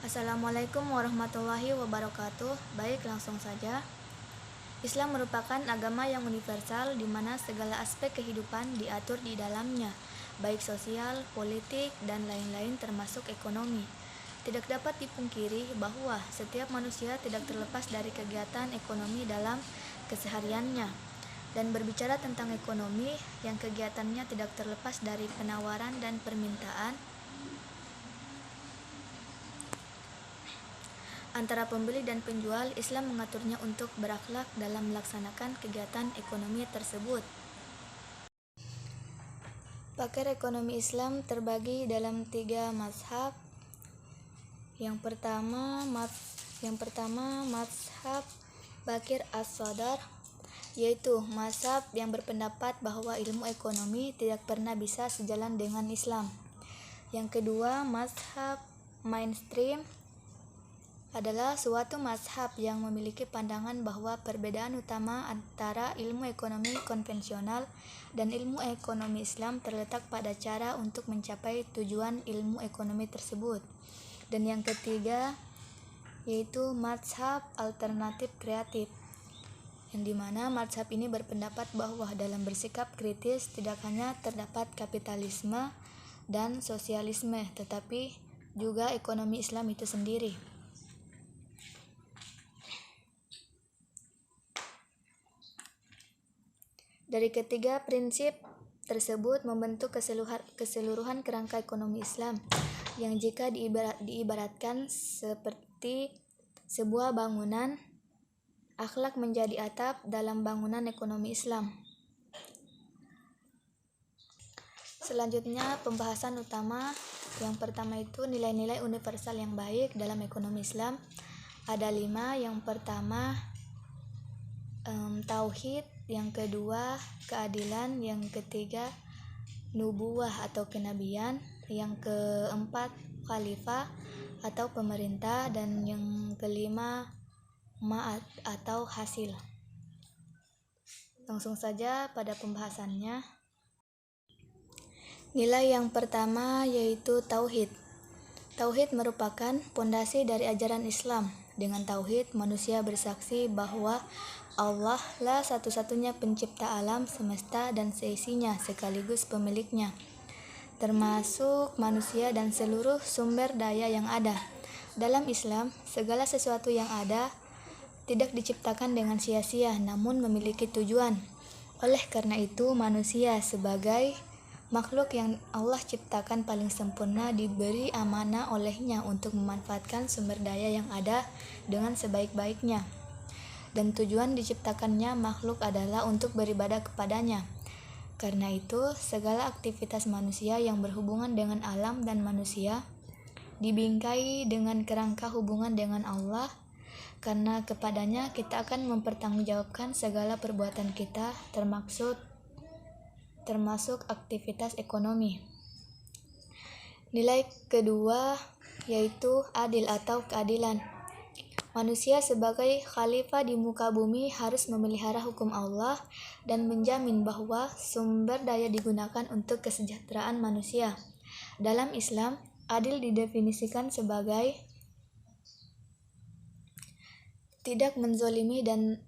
Assalamualaikum warahmatullahi wabarakatuh. Baik, langsung saja. Islam merupakan agama yang universal di mana segala aspek kehidupan diatur di dalamnya, baik sosial, politik, dan lain-lain termasuk ekonomi. Tidak dapat dipungkiri bahwa setiap manusia tidak terlepas dari kegiatan ekonomi dalam kesehariannya. Dan berbicara tentang ekonomi yang kegiatannya tidak terlepas dari penawaran dan permintaan antara pembeli dan penjual, Islam mengaturnya untuk berakhlak dalam melaksanakan kegiatan ekonomi tersebut. Pakar ekonomi Islam terbagi dalam 3 mazhab. Yang pertama mazhab Bakir As-Sadar, yaitu mazhab yang berpendapat bahwa ilmu ekonomi tidak pernah bisa sejalan dengan Islam. Yang kedua, mazhab Mainstream adalah suatu mazhab yang memiliki pandangan bahwa perbedaan utama antara ilmu ekonomi konvensional dan ilmu ekonomi Islam terletak pada cara untuk mencapai tujuan ilmu ekonomi tersebut. Dan yang ketiga yaitu mazhab alternatif kreatif, yang dimana mazhab ini berpendapat bahwa dalam bersikap kritis tidak hanya terdapat kapitalisme dan sosialisme, tetapi juga ekonomi Islam itu sendiri. Dari ketiga prinsip tersebut membentuk keseluruhan kerangka ekonomi Islam yang jika diibaratkan seperti sebuah bangunan, akhlak menjadi atap dalam bangunan ekonomi Islam. Selanjutnya pembahasan utama. Yang pertama itu nilai-nilai universal yang baik dalam ekonomi Islam. Ada 5. Yang pertama tauhid, yang kedua keadilan, yang ketiga nubuwah atau kenabian, yang keempat khalifah atau pemerintah, dan yang kelima ma'ad atau hasil. Langsung saja pada pembahasannya. Nilai yang pertama yaitu tauhid. Tauhid merupakan pondasi dari ajaran Islam. Dengan tauhid, manusia bersaksi bahwa Allah lah satu-satunya pencipta alam semesta dan seisinya sekaligus pemiliknya, termasuk manusia dan seluruh sumber daya yang ada. Dalam Islam, segala sesuatu yang ada tidak diciptakan dengan sia-sia, namun memiliki tujuan. Oleh karena itu, manusia sebagai makhluk yang Allah ciptakan paling sempurna diberi amanah olehnya untuk memanfaatkan sumber daya yang ada dengan sebaik-baiknya. Dan tujuan diciptakannya makhluk adalah untuk beribadah kepadanya. Karena itu, segala aktivitas manusia yang berhubungan dengan alam dan manusia dibingkai dengan kerangka hubungan dengan Allah, karena kepadanya kita akan mempertanggungjawabkan segala perbuatan kita, termasuk aktivitas ekonomi. Nilai kedua yaitu adil atau keadilan. Manusia sebagai khalifah di muka bumi harus memelihara hukum Allah dan menjamin bahwa sumber daya digunakan untuk kesejahteraan manusia. Dalam Islam, adil didefinisikan sebagai tidak menzolimi dan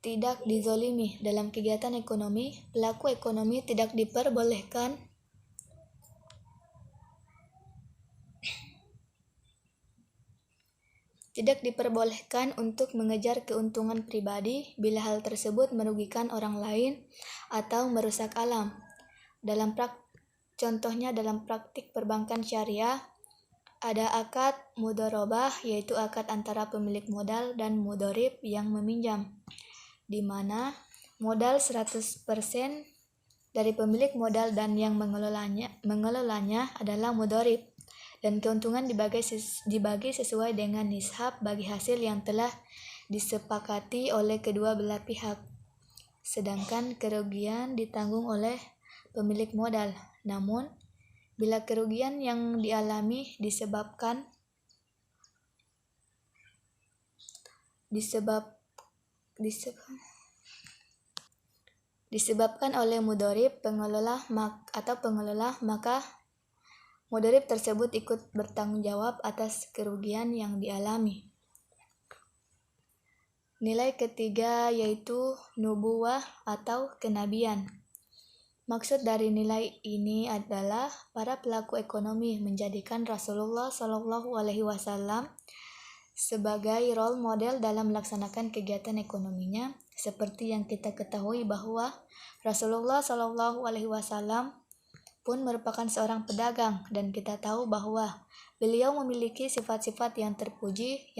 tidak dizolimi. Dalam kegiatan ekonomi, pelaku ekonomi tidak diperbolehkan untuk mengejar keuntungan pribadi bila hal tersebut merugikan orang lain atau merusak alam. Contohnya dalam praktik perbankan syariah, ada akad mudharabah, yaitu akad antara pemilik modal dan mudharib yang meminjam, di mana modal 100% dari pemilik modal dan yang mengelolanya adalah mudharib, dan keuntungan dibagi sesuai dengan nishab bagi hasil yang telah disepakati oleh kedua belah pihak, sedangkan kerugian ditanggung oleh pemilik modal. Namun, bila kerugian yang dialami disebabkan oleh mudharib pengelola, maka Mudharib tersebut ikut bertanggung jawab atas kerugian yang dialami. Nilai ketiga yaitu nubuwah atau kenabian. Maksud dari nilai ini adalah para pelaku ekonomi menjadikan Rasulullah SAW sebagai role model dalam melaksanakan kegiatan ekonominya, seperti yang kita ketahui bahwa Rasulullah SAW pun merupakan seorang pedagang, dan kita tahu bahwa beliau memiliki sifat-sifat yang terpuji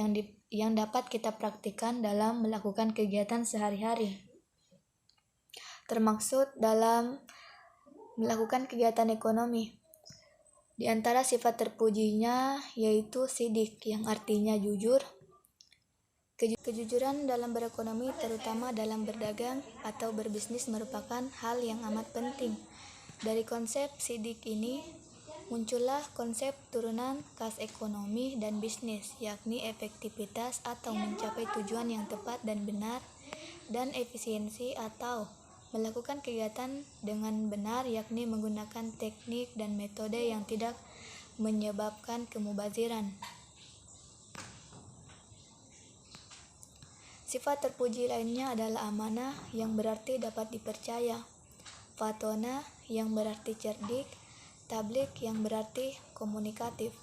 yang dapat kita praktikkan dalam melakukan kegiatan sehari-hari, termaksud dalam melakukan kegiatan ekonomi. Di antara sifat terpujinya yaitu sidik, yang artinya jujur. Kejujuran dalam berekonomi, terutama dalam berdagang atau berbisnis, merupakan hal yang amat penting. Dari konsep sidik ini muncullah konsep turunan kas ekonomi dan bisnis, yakni efektivitas atau mencapai tujuan yang tepat dan benar, dan efisiensi atau melakukan kegiatan dengan benar, yakni menggunakan teknik dan metode yang tidak menyebabkan kemubaziran. Sifat terpuji lainnya adalah amanah, yang berarti dapat dipercaya, fatona, yang berarti cerdik, tablik, yang berarti komunikatif.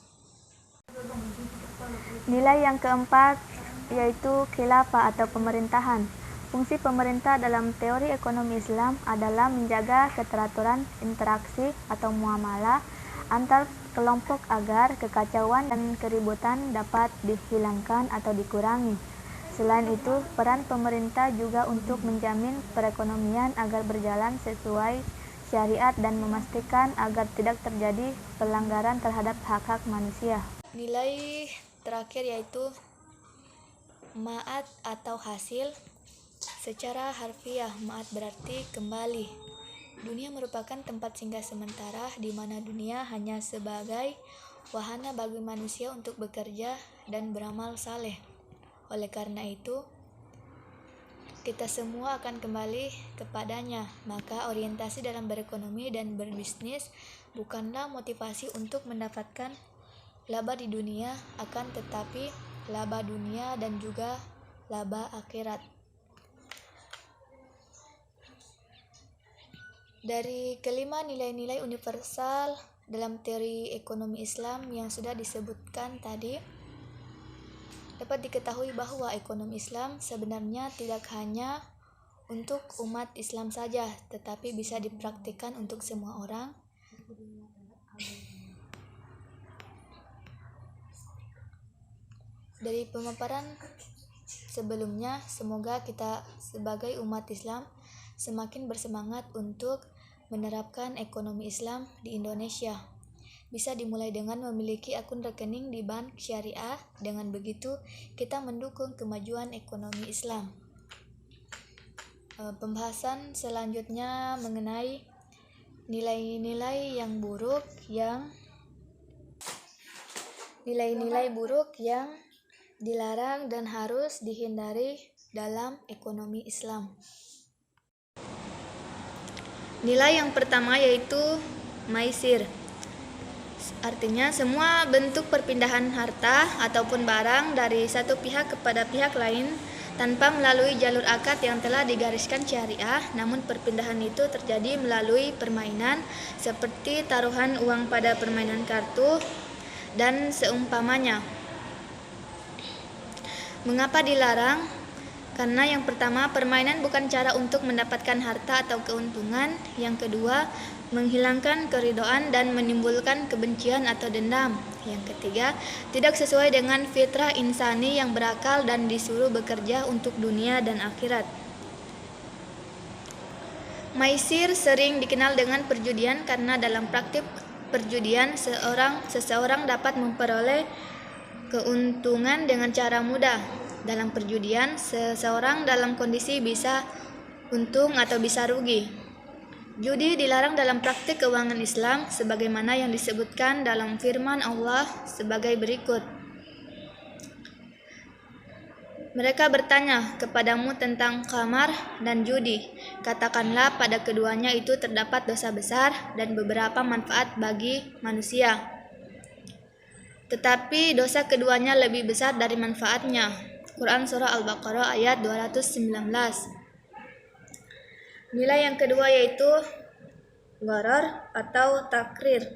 Nilai yang keempat yaitu khilafah atau pemerintahan. Fungsi pemerintah dalam teori ekonomi Islam adalah menjaga keteraturan interaksi atau muamalah antar kelompok agar kekacauan dan keributan dapat dihilangkan atau dikurangi. Selain itu, peran pemerintah juga untuk menjamin perekonomian agar berjalan sesuai syariat dan memastikan agar tidak terjadi pelanggaran terhadap hak-hak manusia. Nilai terakhir yaitu ma'ad atau hasil. Secara harfiah, ma'ad berarti kembali. Dunia merupakan tempat singgah sementara di mana dunia hanya sebagai wahana bagi manusia untuk bekerja dan beramal saleh. Oleh karena itu, kita semua akan kembali kepadanya. Maka orientasi dalam berekonomi dan berbisnis bukanlah motivasi untuk mendapatkan laba di dunia, akan tetapi laba dunia dan juga laba akhirat. Dari kelima nilai-nilai universal dalam teori ekonomi Islam yang sudah disebutkan tadi, dapat diketahui bahwa ekonomi Islam sebenarnya tidak hanya untuk umat Islam saja, tetapi bisa dipraktikkan untuk semua orang. Dari pemaparan sebelumnya, semoga kita sebagai umat Islam semakin bersemangat untuk menerapkan ekonomi Islam di Indonesia. Bisa dimulai dengan memiliki akun rekening di bank syariah. Dengan begitu, kita mendukung kemajuan ekonomi Islam. Pembahasan selanjutnya mengenai nilai-nilai buruk yang dilarang dan harus dihindari dalam ekonomi Islam. Nilai yang pertama yaitu maisir. Artinya semua bentuk perpindahan harta ataupun barang dari satu pihak kepada pihak lain tanpa melalui jalur akad yang telah digariskan syariah, namun perpindahan itu terjadi melalui permainan seperti taruhan uang pada permainan kartu dan seumpamanya. Mengapa dilarang? Karena yang pertama, permainan bukan cara untuk mendapatkan harta atau keuntungan. Yang kedua, menghilangkan keridhaan dan menimbulkan kebencian atau dendam. Yang ketiga, tidak sesuai dengan fitrah insani yang berakal dan disuruh bekerja untuk dunia dan akhirat. Maisir sering dikenal dengan perjudian karena dalam praktik perjudian seseorang dapat memperoleh keuntungan dengan cara mudah. Dalam perjudian, seseorang dalam kondisi bisa untung atau bisa rugi. Judi dilarang dalam praktik keuangan Islam sebagaimana yang disebutkan dalam firman Allah sebagai berikut. Mereka bertanya kepadamu tentang khamar dan judi. Katakanlah pada keduanya itu terdapat dosa besar dan beberapa manfaat bagi manusia. tetapi dosa keduanya lebih besar dari manfaatnya. Quran Surah Al-Baqarah ayat 219. Nilai yang kedua yaitu gharar atau takrir.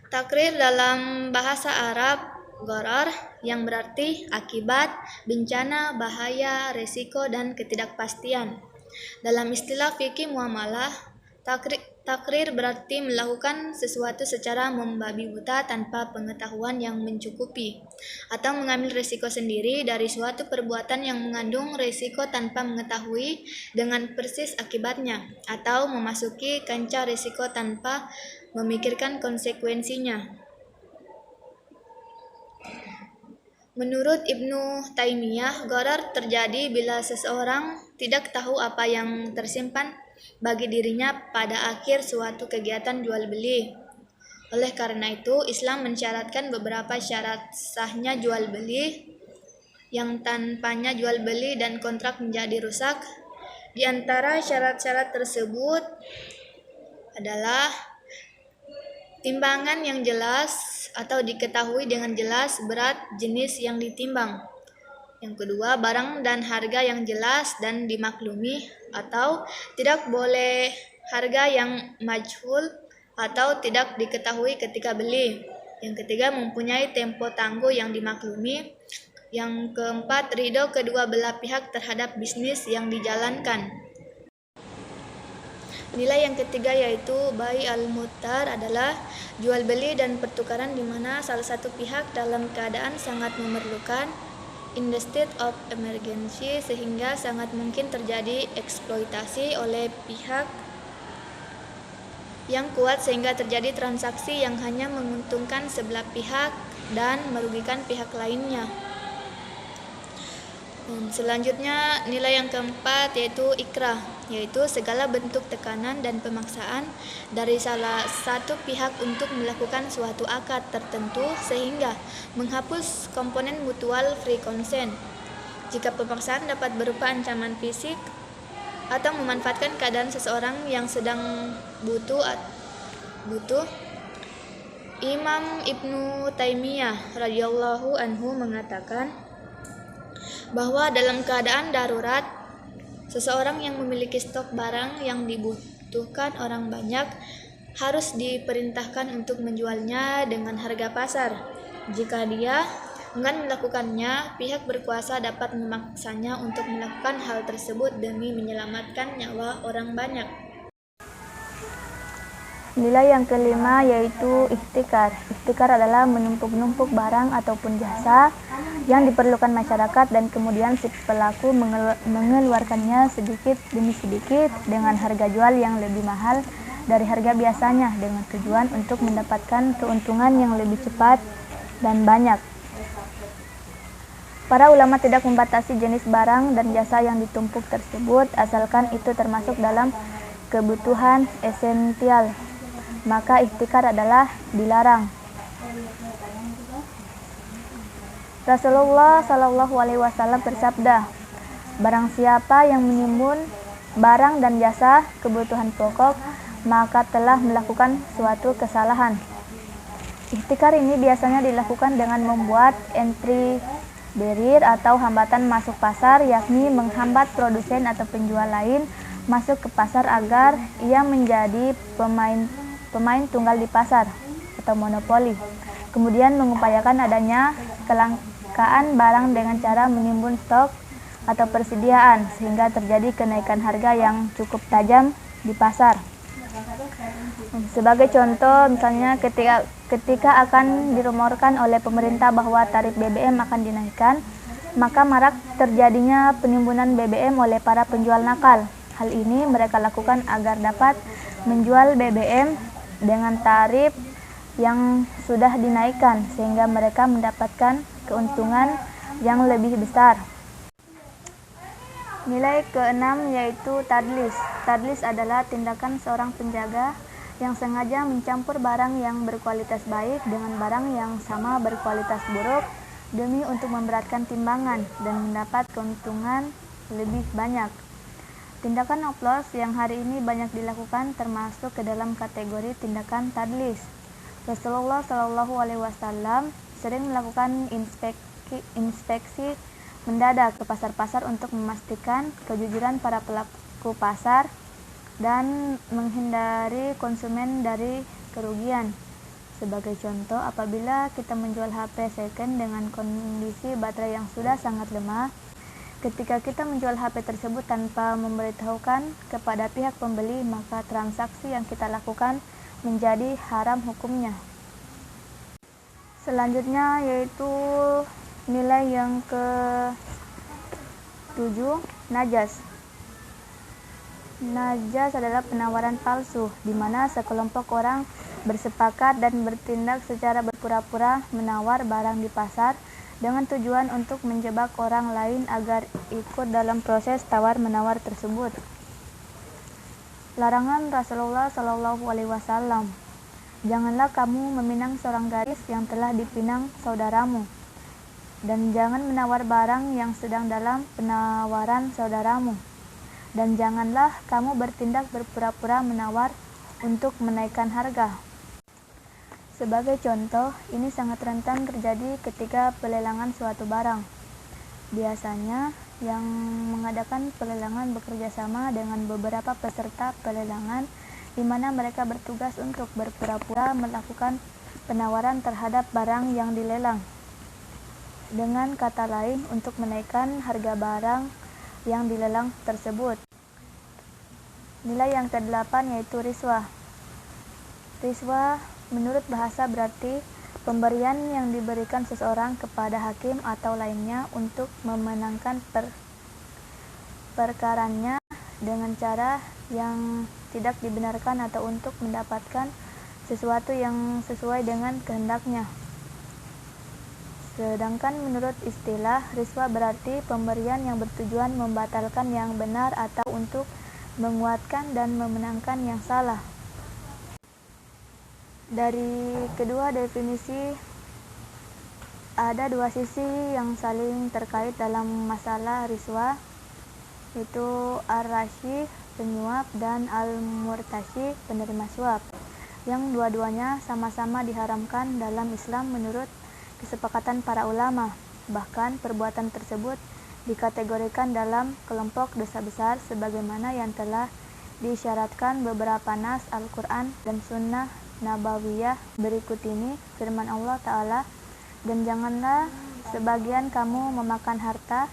Takrir dalam bahasa Arab gharar yang berarti akibat, bencana, bahaya, resiko, dan ketidakpastian. Dalam istilah fikih muamalah, takrir berarti melakukan sesuatu secara membabi buta tanpa pengetahuan yang mencukupi, atau mengambil resiko sendiri dari suatu perbuatan yang mengandung resiko tanpa mengetahui dengan persis akibatnya, atau memasuki kancah resiko tanpa memikirkan konsekuensinya. Menurut Ibnu Taimiyah, gharar terjadi bila seseorang tidak tahu apa yang tersimpan bagi dirinya pada akhir suatu kegiatan jual beli. Oleh karena itu, Islam mensyaratkan beberapa syarat sahnya jual beli yang tanpanya jual beli dan kontrak menjadi rusak. Di antara syarat-syarat tersebut adalah timbangan yang jelas atau diketahui dengan jelas berat jenis yang ditimbang. Yang kedua, barang dan harga yang jelas dan dimaklumi, atau tidak boleh harga yang majhul atau tidak diketahui ketika beli. Yang ketiga, mempunyai tempo tangguh yang dimaklumi. Yang keempat, ridho kedua belah pihak terhadap bisnis yang dijalankan. Nilai yang ketiga yaitu bai al-mutar adalah jual beli dan pertukaran di mana salah satu pihak dalam keadaan sangat memerlukan, in the state of emergency, sehingga sangat mungkin terjadi eksploitasi oleh pihak yang kuat sehingga terjadi transaksi yang hanya menguntungkan sebelah pihak dan merugikan pihak lainnya. Selanjutnya nilai yang keempat yaitu ikrah, yaitu segala bentuk tekanan dan pemaksaan dari salah satu pihak untuk melakukan suatu akad tertentu sehingga menghapus komponen mutual free consent. Jika pemaksaan dapat berupa ancaman fisik atau memanfaatkan keadaan seseorang yang sedang butuh. Imam Ibnu Taimiyah radhiyallahu anhu mengatakan bahwa dalam keadaan darurat, seseorang yang memiliki stok barang yang dibutuhkan orang banyak harus diperintahkan untuk menjualnya dengan harga pasar. Jika dia enggan melakukannya, pihak berkuasa dapat memaksanya untuk melakukan hal tersebut demi menyelamatkan nyawa orang banyak. Nilai yang kelima yaitu ihtikar. Ihtikar adalah menumpuk-numpuk barang ataupun jasa yang diperlukan masyarakat dan kemudian si pelaku mengeluarkannya sedikit demi sedikit dengan harga jual yang lebih mahal dari harga biasanya dengan tujuan untuk mendapatkan keuntungan yang lebih cepat dan banyak. Para ulama tidak membatasi jenis barang dan jasa yang ditumpuk tersebut asalkan itu termasuk dalam kebutuhan esensial, maka ihtikar adalah dilarang. Rasulullah Shallallahu Alaihi Wasallam bersabda, barang siapa yang menimbun barang dan jasa kebutuhan pokok, maka telah melakukan suatu kesalahan. Ihtikar ini biasanya dilakukan dengan membuat entry barrier atau hambatan masuk pasar, yakni menghambat produsen atau penjual lain masuk ke pasar agar ia menjadi pemain tunggal di pasar atau monopoli. Kemudian mengupayakan adanya kelangkaan barang dengan cara menimbun stok atau persediaan sehingga terjadi kenaikan harga yang cukup tajam di pasar. Sebagai contoh, misalnya ketika akan dirumorkan oleh pemerintah bahwa tarif BBM akan dinaikkan, maka marak terjadinya penimbunan BBM oleh para penjual nakal. Hal ini mereka lakukan agar dapat menjual BBM dengan tarif yang sudah dinaikkan sehingga mereka mendapatkan keuntungan yang lebih besar. Nilai keenam yaitu tadlis. Tadlis adalah tindakan seorang penjaga yang sengaja mencampur barang yang berkualitas baik dengan barang yang sama berkualitas buruk demi untuk memberatkan timbangan dan mendapat keuntungan lebih banyak. Tindakan oplos yang hari ini banyak dilakukan termasuk ke dalam kategori tindakan tadlis. Rasulullah Shallallahu Alaihi Wasallam sering melakukan inspeksi mendadak ke pasar-pasar untuk memastikan kejujuran para pelaku pasar dan menghindari konsumen dari kerugian. Sebagai contoh, apabila kita menjual HP second dengan kondisi baterai yang sudah sangat lemah, ketika kita menjual HP tersebut tanpa memberitahukan kepada pihak pembeli, maka transaksi yang kita lakukan menjadi haram hukumnya. Selanjutnya yaitu nilai yang ke-7, najas. Najas adalah penawaran palsu, di mana sekelompok orang bersepakat dan bertindak secara berpura-pura menawar barang di pasar dengan tujuan untuk menjebak orang lain agar ikut dalam proses tawar-menawar tersebut. Larangan Rasulullah Shallallahu Alaihi Wasallam. Janganlah kamu meminang seorang gadis yang telah dipinang saudaramu, dan jangan menawar barang yang sedang dalam penawaran saudaramu, dan janganlah kamu bertindak berpura-pura menawar untuk menaikkan harga. Sebagai contoh, ini sangat rentan terjadi ketika pelelangan suatu barang. Biasanya, yang mengadakan pelelangan bekerja sama dengan beberapa peserta pelelangan, di mana mereka bertugas untuk berpura-pura melakukan penawaran terhadap barang yang dilelang. Dengan kata lain, untuk menaikkan harga barang yang dilelang tersebut. Nilai yang ke-8 yaitu riswah. Riswah menurut bahasa berarti pemberian yang diberikan seseorang kepada hakim atau lainnya untuk memenangkan perkaranya dengan cara yang tidak dibenarkan atau untuk mendapatkan sesuatu yang sesuai dengan kehendaknya. Sedangkan menurut istilah, riswah berarti pemberian yang bertujuan membatalkan yang benar atau untuk menguatkan dan memenangkan yang salah. Dari kedua definisi, ada dua sisi yang saling terkait dalam masalah riswah, yaitu ar-rashi, penyuap, dan al-murtashi, penerima suap, yang dua-duanya sama-sama diharamkan dalam Islam menurut kesepakatan para ulama. Bahkan perbuatan tersebut dikategorikan dalam kelompok dosa besar sebagaimana yang telah disyaratkan beberapa nas Al-Quran dan Sunnah Nabawiyah berikut ini. Firman Allah Ta'ala, dan janganlah sebagian kamu memakan harta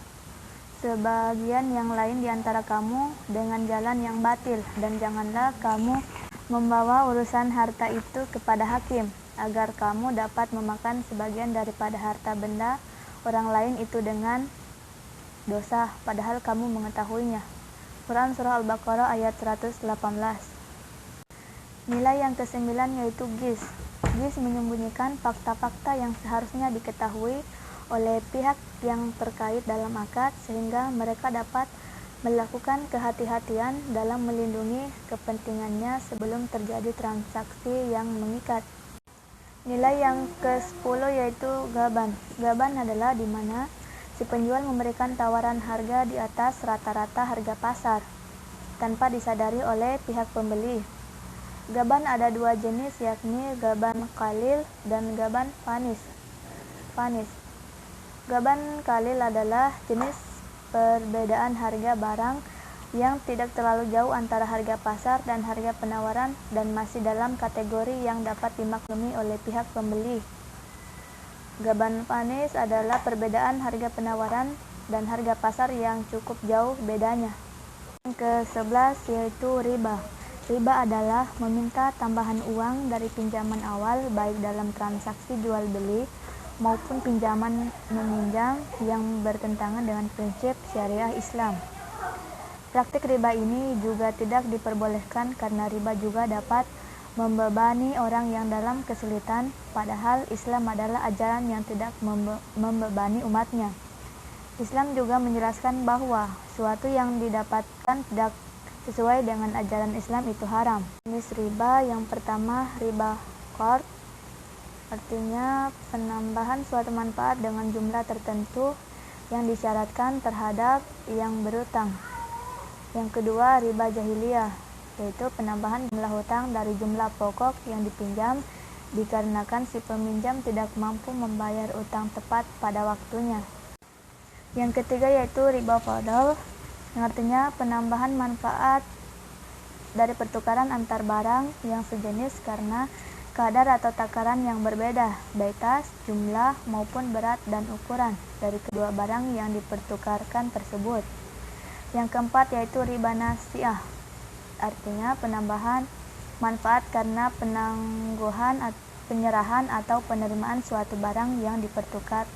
sebagian yang lain di antara kamu dengan jalan yang batil, dan janganlah kamu membawa urusan harta itu kepada hakim agar kamu dapat memakan sebagian daripada harta benda orang lain itu dengan dosa padahal kamu mengetahuinya. Quran Surah Al-Baqarah ayat 118. Nilai yang ke-9 yaitu GIS. GIS menyembunyikan fakta-fakta yang seharusnya diketahui oleh pihak yang terkait dalam akad sehingga mereka dapat melakukan kehati-hatian dalam melindungi kepentingannya sebelum terjadi transaksi yang mengikat. Nilai yang ke-10 yaitu gaban. Gaban adalah di mana si penjual memberikan tawaran harga di atas rata-rata harga pasar tanpa disadari oleh pihak pembeli. Gaban ada dua jenis, yakni gaban qalil dan gaban fanis. Gaban qalil adalah jenis perbedaan harga barang yang tidak terlalu jauh antara harga pasar dan harga penawaran dan masih dalam kategori yang dapat dimaklumi oleh pihak pembeli. Gaban fanis adalah perbedaan harga penawaran dan harga pasar yang cukup jauh bedanya. Yang ke-11 yaitu riba. Riba adalah meminta tambahan uang dari pinjaman awal baik dalam transaksi jual beli maupun pinjaman meminjam yang bertentangan dengan prinsip syariah Islam. Praktik riba ini juga tidak diperbolehkan karena riba juga dapat membebani orang yang dalam kesulitan, padahal Islam adalah ajaran yang tidak membebani umatnya. Islam juga menjelaskan bahwa suatu yang didapatkan tidak sesuai dengan ajaran Islam itu haram. Jenis riba yang pertama, riba qard, artinya penambahan suatu manfaat dengan jumlah tertentu yang disyaratkan terhadap yang berutang. Yang kedua, riba jahiliyah, yaitu penambahan jumlah hutang dari jumlah pokok yang dipinjam dikarenakan si peminjam tidak mampu membayar utang tepat pada waktunya. Yang ketiga yaitu riba fadl, yang artinya penambahan manfaat dari pertukaran antar barang yang sejenis karena kadar atau takaran yang berbeda, baik tas, jumlah, maupun berat dan ukuran dari kedua barang yang dipertukarkan tersebut. Yang keempat yaitu riba nasiah, artinya penambahan manfaat karena penangguhan, penyerahan atau penerimaan suatu barang yang dipertukar